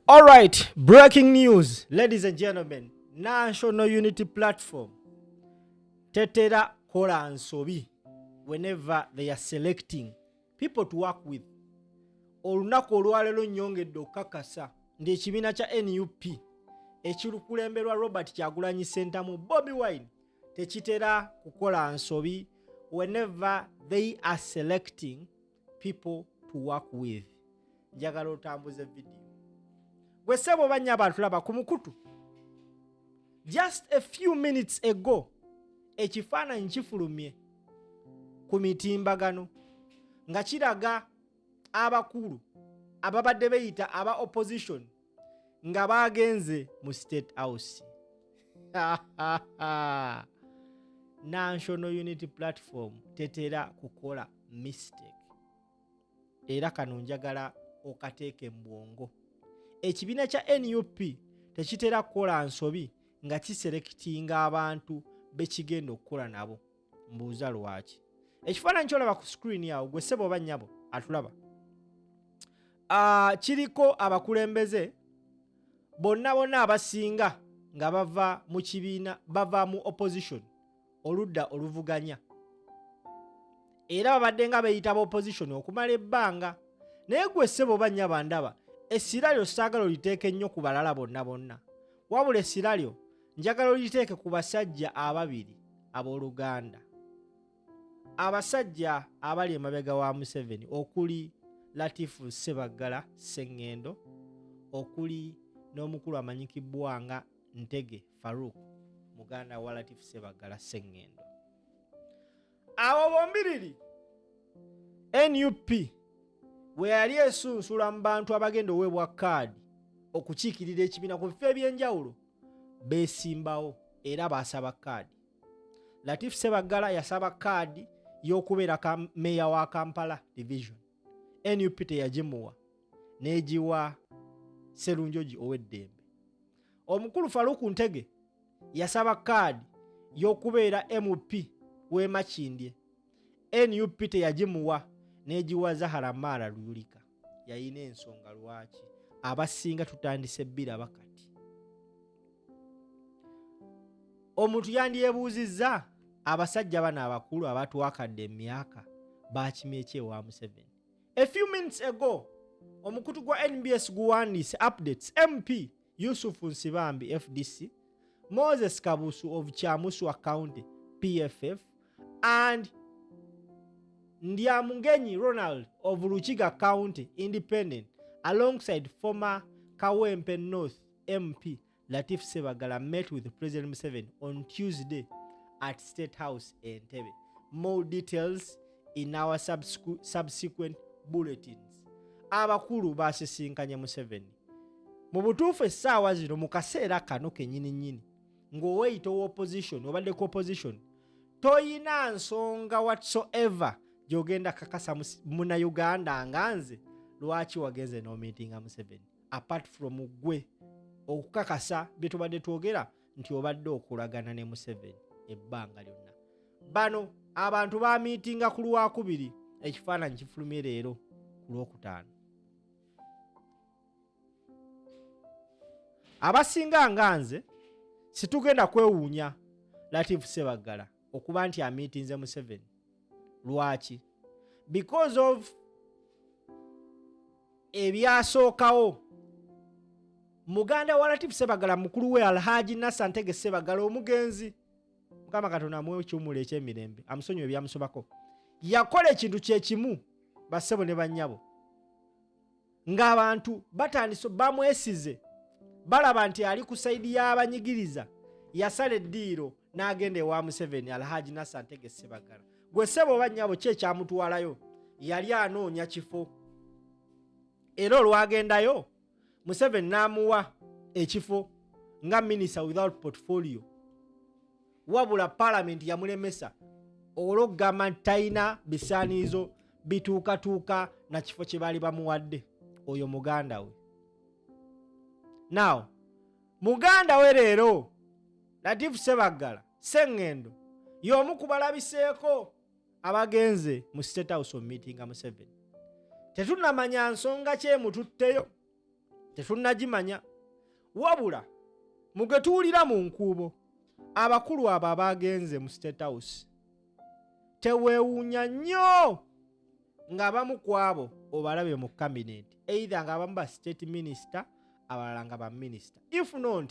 All right, breaking news, ladies and gentlemen. National Unity Platform tetera kola nsobi whenever they are selecting people to work with. Olunaku olwaleero nnyongedde okukakasa nti ekibiina kya NUP ekirukulemberwa Robert Kyagulanyi Ssentamu Bobi Wine tekitera kukola nsobi whenever they are selecting people to work with. Njagala otambuze video. Gwe ssebo banya abantu laba ku mukutu. Just a few minutes ago, ekifaananyi kifulumye ku mitimbagano nga kiraga abakulu ababadde beyita aba opposition nga bagenze mu State House. National Unity Platform tetera kukola mistake. Era kano njagala okateeke mu bwongo. Ekibiina kya NUP tekitera kukola nsobi nga kiselectinga abantu bekigenda okukola nabo. Mbuuza lwaki. Ekifaananyi kyolaba ku screen yawo gwe ssebo oba nnyabo atulaba. Kiriko abakulembeze bonna abasinga nga bava mu kibiina, bava mu opposition oludda oluvuganya. Era babadde nga beyita ba opposition okumala ebbanga. Naye gwe ssebo oba nnyabo ndaba essira lyo saagala oliteeke nnyo ku balala bonna. Wabula essira lyo njagala oliteeke ku basajja ababiri abooluganda. Abasajja abali emabega wa Museveni okuli Latifu Ssebaggala Sseŋŋendo, okuli n'omukulu amanyikibbwa nga Ntege Farouk, muganda wa Latifu Ssebaggala Sseŋŋendo. Abo bombiriri NUP we yali esunsula mu bantu abagenda oweebwa kaadi okukiikirira ekibiina ku bifo eby'enjawulo beesimbawo era baasaba kaadi. Latifu Ssebaggala yasaba kaadi y'okubeera meeya wa Kampala Division. NUP teyagimuwa n'egiwa Sserunjogi ow'eddembe. Omukulu Faruku Ntege yasaba kaadi y'okubeera MP w'e Makindye. NUP teyagimuwa n'egiwa Zahara Mara Luyulika. Yayina ensonga lwaki abasinga tutandise biraba kati. Omuntu yandyebuuzizza abasajja bano abakulu abatwakadde emyaka baakimye ki ewa Museveni. A few minutes ago, omukutu gwa NBS guwandiise updates MP Yusuf Nsibambi FDC, Moses Kabusu of Kyamuswa County PFF, and Ndyamungenyi Ronald of Lukiga County Independent, alongside former Kawempe North MP Latifu Ssebaggala, met with President Museveni on Tuesday at State House in Entebbe. More details in our subsequent bulletins. Abakulu basisinkanye Museveni. Mu butuufu essaawa zino mu kaseera kano kennyini ng'oweyita opposition obaddeko opposition toyina nsonga whatsoever gy'ogenda kakasa Munnayuganda nga nze lwaki wagenze n'omiitinga Museveni, apart from gwe okukakasa bye tubadde twogera nti obadde okulagana ne Museveni ebbanga lyonna. Bano abantu baamiitinga ku Lwakubiri, ekifaananyi kifulumye leero ku Lwokutaano. Abasinga nga nze situgenda kwewuunya Latifu Ssebaggala okuba nti amiitinze Museveni. Lwaki? Because of ebyasookawo. Muganda wa Latifu Ssebaggala mukulu we Alhaji Ntege Ssebaggala omugenzi, Mukama Katonda amuwe ekyumula eky'emirembe amusonyiwe ebyamusobako, yakola ekintu kye kimu bassebo ne bannyabo ng'abantu batandise bamwesize balaba nti ali ku sayidi y'abanyigiriza, yasala eddiiro n'agenda ewa Museveni Alhaji Ntege Ssebaggala. Gwe ssebo oba nnyabo ki ekyamutwalayo? Yali anoonya kifo, era olwagendayo Museveni n'amuwa ekifo nga minister without portfolio, wabula parliament yamulemesa olw'okugamba nti talina bisaanizo bituukatuuka na kifo kye baali bamuwadde oyo muganda we. Now muganda we leero Latifu Ssebaggala Sseŋŋendo y'omu ku balabiseeko abagenze mu State House meeting nga Museveni. Tetunnamanya nsonga ki emututteyo tetunnagimanya wabula mugetuwulira mu nkuubo abakulu abo abagenze mu State House teweewuunya nnyo ng'abamu ku abo obalabe mu cabinet either ng'abamu ba state minister abalala nga ba minister if not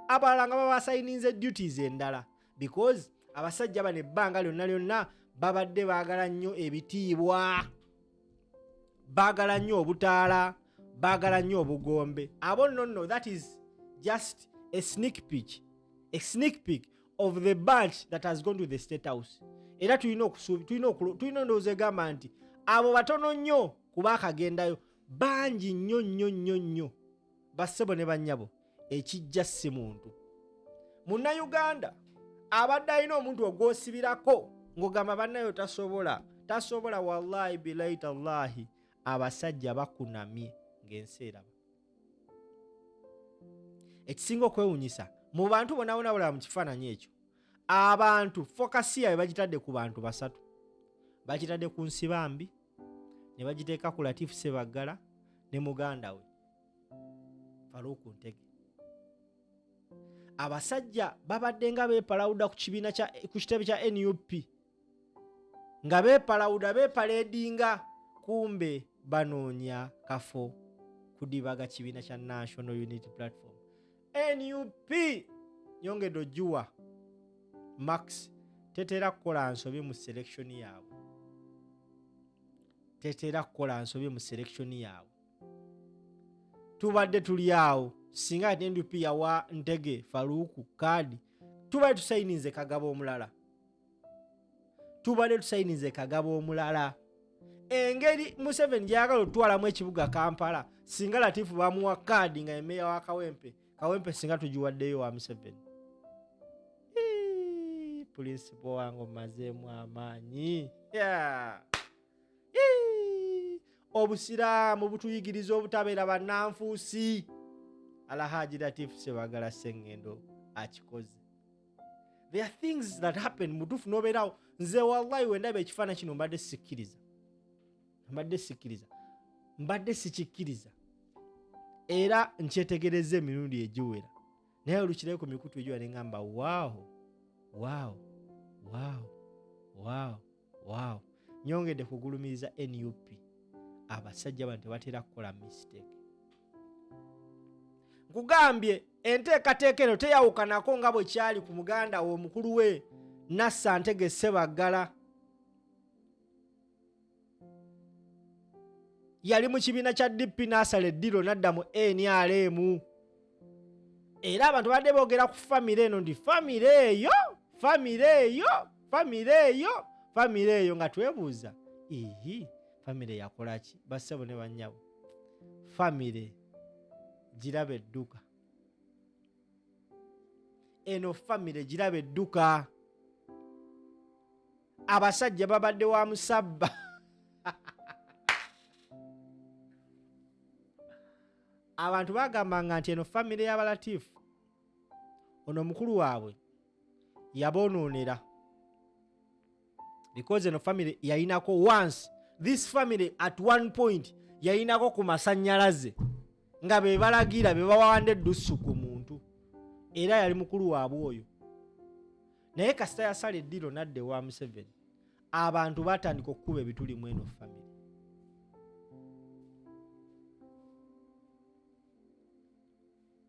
abalala nga babasayininze duties endala because abasajja bano ebbanga lyonna babadde baagala nnyo ebitiibwa baagala nnyo obutaala baagala nnyo obugombe abo nno that is just a sneak peek of the bunch that has gone to the State House era tulina ndowooza egamba nti abo batono nnyo kuba akagendayo bangi nnyo bassebo ne bannyabo ekijja si muntu munnayuganda abadde alina omuntu ogwosibirako ng'ogamba bannayo tasobola wallahi bilahi tallahi abasajja bakunamye ng'ensi eraba ekisinga okwewunyisa mu bantu bonna bula mu kifaananyi ekyo abantu fokasi yaabwe bagitadde ku bantu basatu bagitadde ku Nsibambi ne bagiteeka ku Latifu Ssebaggala ne muganda we Faluku Ntege abasajja babadde nga beepalawuda ku kitebe kya NUP nga beepaledinga kumbe banoonya kafo kudibaga kibiina kya National Unity Platform NUP nyongedde ojuwa Max tetera kukola nsobi mu selection yaabwe tubadde tuli awo singa NUP yawa Ntege Faluku Kaadi tubadde tusayinize kagabo omulala engeri Museveni gyayagala otwalamu ekibuga Kampala singa Latifu bamuwa Kaadi nga emeya wa Kawempe singa tugiwaddeyo wa Museveni principal wange omazeemu amaanyi obusiraamu butuyigiriza obutabeera bannanfuusi Alhaji Latifu Ssebaggala Ssengendo akikoze there are things that happen mutuufu n'obeerawo nze wallahi wendaba ekifaana kino mbadde sikkiriza era nkyetegereza emirundi egiwera naye olukirayo ku mikutu egiwera ne ngamba wow nyongedde kugulumiriza NUP abasajja bano tebatera kukola mistake nkugambye enteekateeka eno teyawukanako nga bwe kyali ku muganda we omukulu we Nassantege Ssebaggala yali mu kibiina kya DP n'asala eddiro n'adda mu NRM era abantu badde boogera ku famire eno ndi famire eyo nga twebuuza famire yakola ki bassebo ne bannyabo famire giraba edduka eno famire giraba edduka abasajja babadde wa musabba abantu bagambanga nti eno famire y'abalatifu ono mukulu waabwe yabonoonera because eno famire yayinako once this family at one point yayinako ku masannyalaze nga be balagira be bawawanda eddusu ku muntu era yali mukulu waabwe oyo naye kasita yasala eddiro nadde wa Museveni abantu batandika okukuba ebituli mu eno family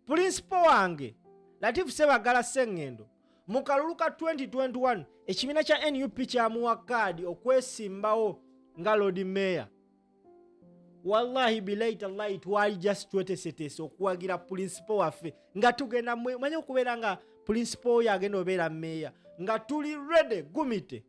principal wange Latifu Ssebaggala Ssengendo mu kalulu ka 2021 ekibiina kya NUP kyamuwa Kaadi okwesimbawo nga Lord Mayor wallahi bilahi tallahi twali just twetesetese okuwagira principal waffe nga tugenda manye okubeera nga principal oyo agenda obeera Mayor nga tuli ready gumite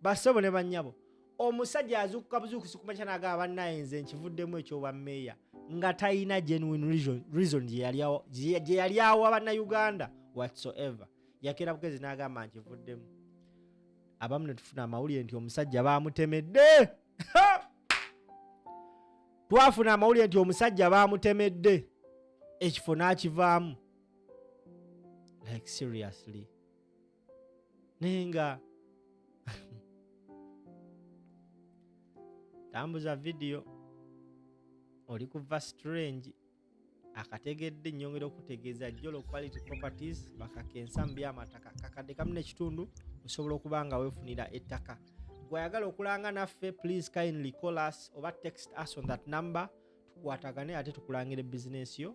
bassebo ne bannyabo omusajja azuukuka buzuukusi ku makya n'agamba bannayenze nkivuddemu ekyobwa Mayor nga talina genuine reason gye yali awa bannayuganda whatsoever yakera bugezi n'agamba nkivuddemu abamu ne tufuna amawulire nti omusajja baamutemedde twafuna amawulire nti omusajja baamutemedde ekifo n'akivaamu like seriously nenga tambuza video oli kuva strange akategedde nnyongera okutegeeza Jolo Quality Properties bakakensa mu by'amataka kakadde kamu n'ekitundu osobola okuba nga weefunira ettaka. Gwayagala okulanga naffe, please kindly call us oba text us on that number, tukwatagane ate tukulangire business yo